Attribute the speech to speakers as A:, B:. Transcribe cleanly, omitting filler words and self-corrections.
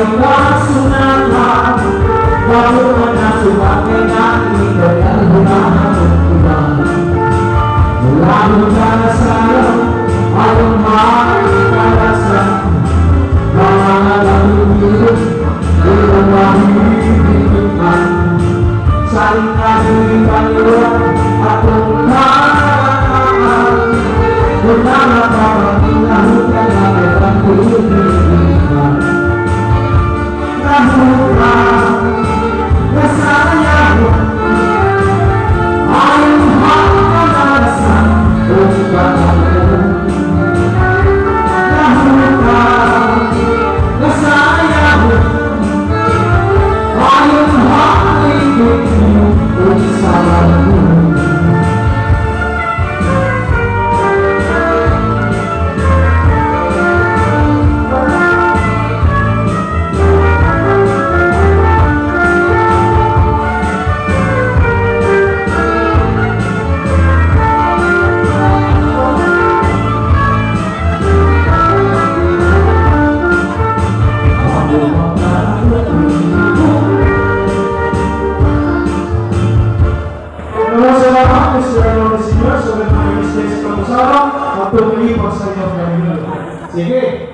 A: kasunatan, bagaimana supakai kami berkeluhan Tuhan. Melakukan saya, ayo mari kita rasa, bahwa lalu hidup di rumah hidupan. Saling kasih panggilan, aku mengarahkan, benar bahwa kita bukan lakukan kehidupan. Namun rasanya ayo rasa bukan namun rasanya ayo hidupmu bersamamu. Señor sobre la iglesia como sábado, a tu hijo, Señor, de mi vida. Sigue.